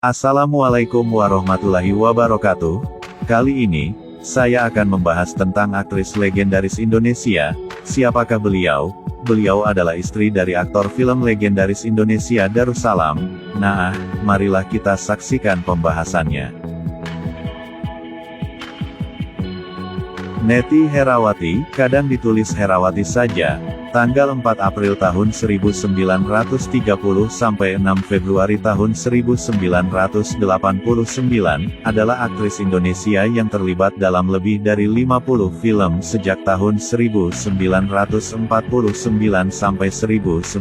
Assalamualaikum warahmatullahi wabarakatuh. Kali ini, saya akan membahas tentang aktris legendaris Indonesia. Siapakah beliau? Beliau adalah istri dari aktor film legendaris Indonesia Darussalam. Nah, marilah kita saksikan pembahasannya. Neti Herawati, kadang ditulis Herawati saja, tanggal 4 April tahun 1930 sampai 6 Februari tahun 1989, adalah aktris Indonesia yang terlibat dalam lebih dari 50 film sejak tahun 1949 sampai 1986.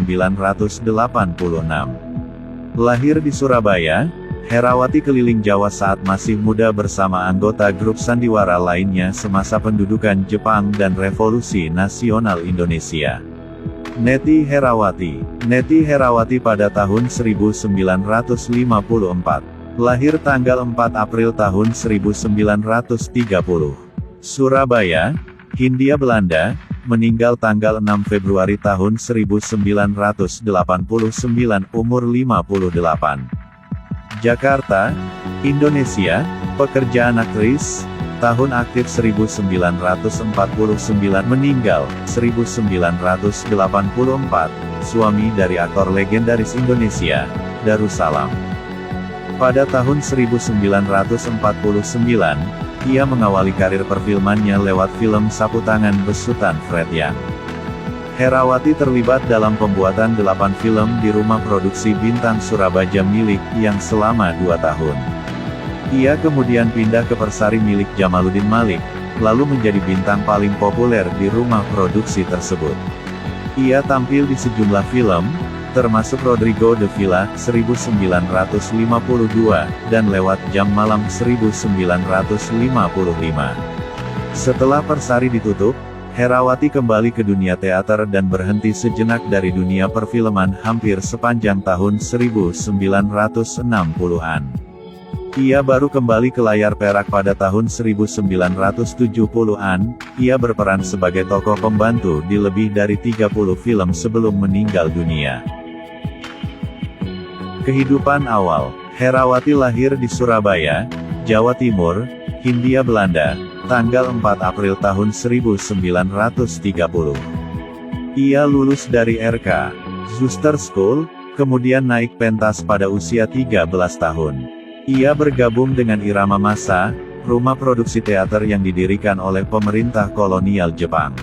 Lahir di Surabaya, Herawati keliling Jawa saat masih muda bersama anggota grup sandiwara lainnya semasa pendudukan Jepang dan Revolusi Nasional Indonesia. Neti Herawati pada tahun 1954. Lahir tanggal 4 April tahun 1930. Surabaya, Hindia Belanda, meninggal tanggal 6 Februari tahun 1989, umur 58. Jakarta, Indonesia, pekerjaan aktris, tahun aktif 1949, meninggal 1984, suami dari aktor legendaris Indonesia, Darussalam. Pada tahun 1949, ia mengawali karir perfilmannya lewat film Sapu Tangan Besutan Fred Young. Herawati terlibat dalam pembuatan 8 film di rumah produksi Bintang Surabaya milik Yang selama 2 tahun. Ia kemudian pindah ke Persari milik Jamaluddin Malik, lalu menjadi bintang paling populer di rumah produksi tersebut. Ia tampil di sejumlah film, termasuk Rodrigo de Villa, 1952, dan Lewat Jam Malam 1955. Setelah Persari ditutup, Herawati kembali ke dunia teater dan berhenti sejenak dari dunia perfilman hampir sepanjang tahun 1960-an. Ia baru kembali ke layar perak pada tahun 1970-an, ia berperan sebagai tokoh pembantu di lebih dari 30 film sebelum meninggal dunia. Kehidupan awal, Herawati lahir di Surabaya, Jawa Timur, Hindia Belanda, tanggal 4 April tahun 1930. Ia lulus dari RK Zuster School, kemudian naik pentas pada usia 13 tahun. Ia bergabung dengan Irama Masa, rumah produksi teater yang didirikan oleh pemerintah kolonial Jepang.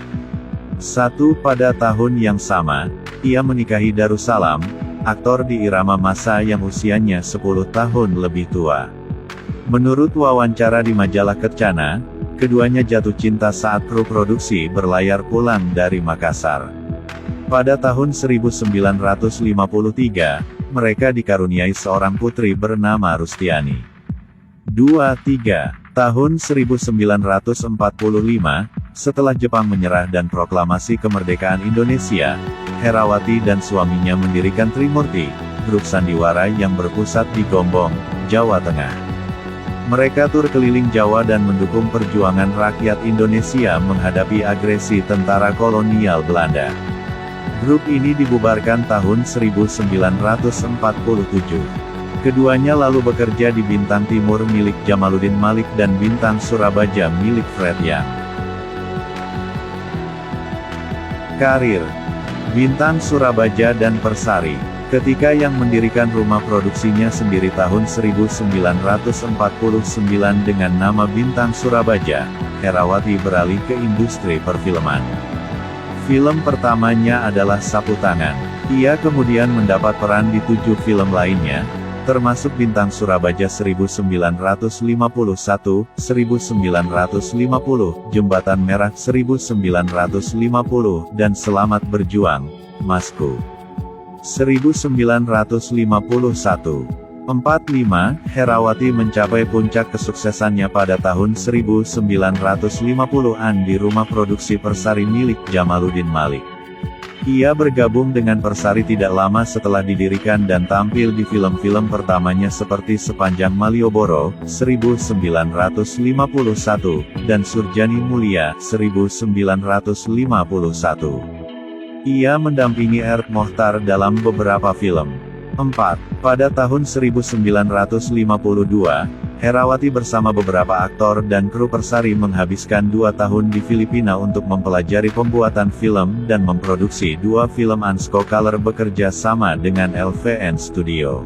Pada tahun yang sama, ia menikahi Darussalam, aktor di Irama Masa yang usianya 10 tahun lebih tua. Menurut wawancara di majalah Kencana, keduanya jatuh cinta saat kru produksi berlayar pulang dari Makassar. Pada tahun 1953, mereka dikaruniai seorang putri bernama Rustiani. Tahun 1945, setelah Jepang menyerah dan proklamasi kemerdekaan Indonesia, Herawati dan suaminya mendirikan Trimurti, grup sandiwara yang berpusat di Gombong, Jawa Tengah. Mereka tur keliling Jawa dan mendukung perjuangan rakyat Indonesia menghadapi agresi tentara kolonial Belanda. Grup ini dibubarkan tahun 1947. Keduanya lalu bekerja di Bintang Timur milik Jamaluddin Malik dan Bintang Surabaya milik Fred Young. Karir: Bintang Surabaya dan Persari. Ketika yang mendirikan rumah produksinya sendiri tahun 1949 dengan nama Bintang Surabaya, Herawati beralih ke industri perfilman. Film pertamanya adalah Sapu Tangan. Ia kemudian mendapat peran di 7 film lainnya, termasuk Bintang Surabaya 1951, 1950, Jembatan Merah 1950, dan Selamat Berjuang, Masku. 1951. Herawati mencapai puncak kesuksesannya pada tahun 1950-an di rumah produksi Persari milik Jamaluddin Malik. Ia bergabung dengan Persari tidak lama setelah didirikan dan tampil di film-film pertamanya seperti Sepanjang Malioboro, 1951, dan Surjani Mulia, 1951. Ia mendampingi Ernest Mochtar dalam beberapa film. 4. Pada tahun 1952, Herawati bersama beberapa aktor dan kru Persari menghabiskan 2 tahun di Filipina untuk mempelajari pembuatan film dan memproduksi 2 film Ansco Color bekerja sama dengan LVN Studio.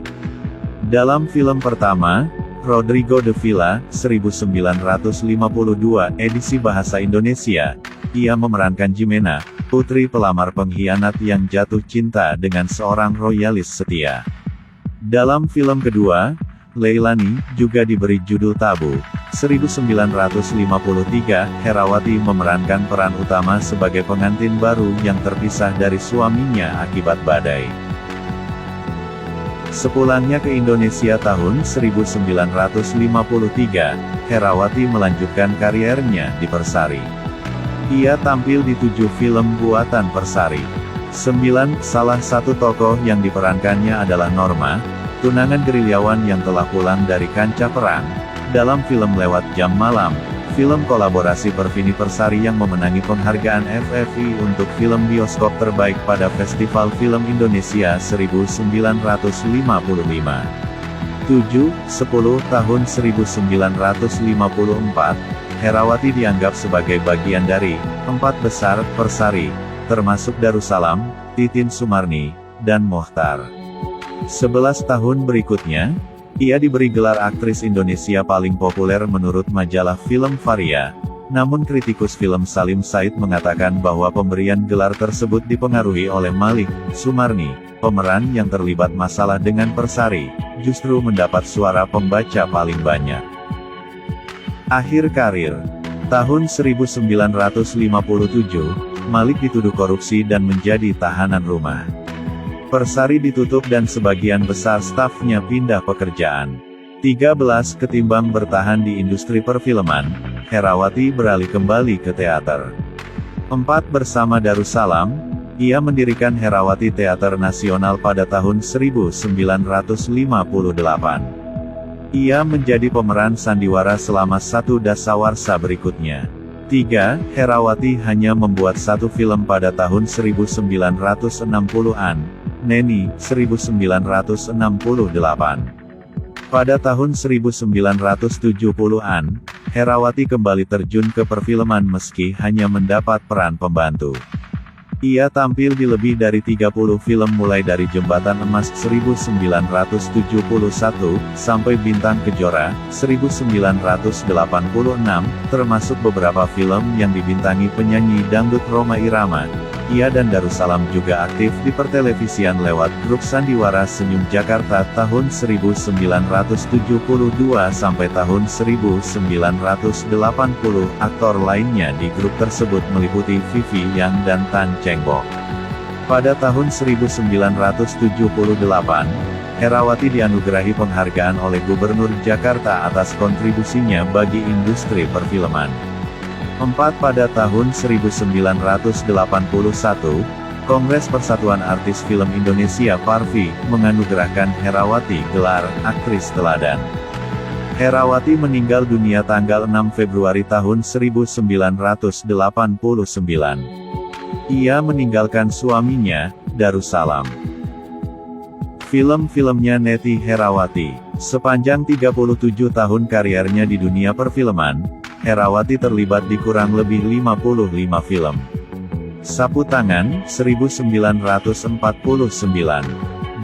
Dalam film pertama, Rodrigo de Villa, 1952, edisi bahasa Indonesia, ia memerankan Jimena, putri pelamar pengkhianat yang jatuh cinta dengan seorang royalis setia. Dalam film kedua, Leilani, juga diberi judul Tabu, 1953, Herawati memerankan peran utama sebagai pengantin baru yang terpisah dari suaminya akibat badai. Sepulangnya ke Indonesia tahun 1953, Herawati melanjutkan kariernya di Persari. Ia tampil di 7 film buatan Persari. 9. Salah satu tokoh yang diperankannya adalah Norma, tunangan gerilyawan yang telah pulang dari kancah perang. Dalam film Lewat Jam Malam, film kolaborasi Perfini Persari yang memenangi penghargaan FFI untuk film bioskop terbaik pada Festival Film Indonesia 1955. 7. 10 tahun 1954, Herawati dianggap sebagai bagian dari 4 besar Persari, termasuk Darussalam, Titin Sumarni, dan Mohtar. 11 tahun berikutnya, ia diberi gelar aktris Indonesia paling populer menurut majalah Film Varia. Namun kritikus film Salim Said mengatakan bahwa pemberian gelar tersebut dipengaruhi oleh Malik Sumarni, pemeran yang terlibat masalah dengan Persari, justru mendapat suara pembaca paling banyak. Akhir karir. Tahun 1957, Malik dituduh korupsi dan menjadi tahanan rumah. Persari ditutup dan sebagian besar stafnya pindah pekerjaan. 13 Ketimbang bertahan di industri perfilman, Herawati beralih kembali ke teater. 4 Bersama Darussalam, ia mendirikan Herawati Teater Nasional pada tahun 1958. Ia menjadi pemeran sandiwara selama 1 dasawarsa berikutnya. 3. Herawati hanya membuat 1 film pada tahun 1960-an, Neni, 1968. Pada tahun 1970-an, Herawati kembali terjun ke perfilman meski hanya mendapat peran pembantu. Ia tampil di lebih dari 30 film mulai dari Jembatan Emas 1971, sampai Bintang Kejora, 1986, termasuk beberapa film yang dibintangi penyanyi dangdut Rhoma Irama. Ia dan Darussalam juga aktif di pertelevisian lewat grup Sandiwara Senyum Jakarta tahun 1972 sampai tahun 1980. Aktor lainnya di grup tersebut meliputi Vivi Yang dan Tan Cheng Bock. Pada tahun 1978, Herawati dianugerahi penghargaan oleh Gubernur Jakarta atas kontribusinya bagi industri perfilman. 4 Pada tahun 1981, Kongres Persatuan Artis Film Indonesia (PARFI) menganugerahkan Herawati gelar Aktris Teladan. Herawati meninggal dunia tanggal 6 Februari tahun 1989. Ia meninggalkan suaminya, Darussalam. Film-filmnya Neti Herawati. Sepanjang 37 tahun kariernya di dunia perfilman, Herawati terlibat di kurang lebih 55 film. Sapu Tangan, 1949.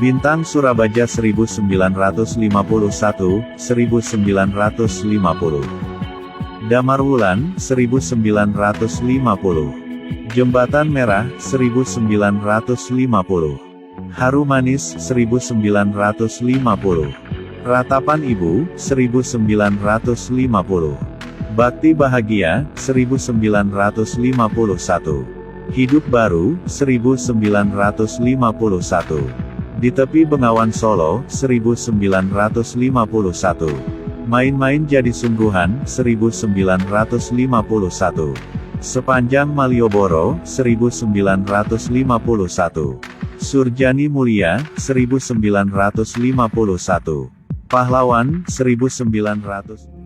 Bintang Surabaja 1951, 1950. Damar Wulan, 1950. Jembatan Merah, 1950. Haru Manis, 1950. Ratapan Ibu, 1950. Bakti Bahagia, 1951. Hidup Baru, 1951. Di Tepi Bengawan Solo, 1951. Main-main Jadi Sungguhan, 1951. Sepanjang Malioboro, 1951. Surjani Mulia, 1951. Pahlawan, 1900.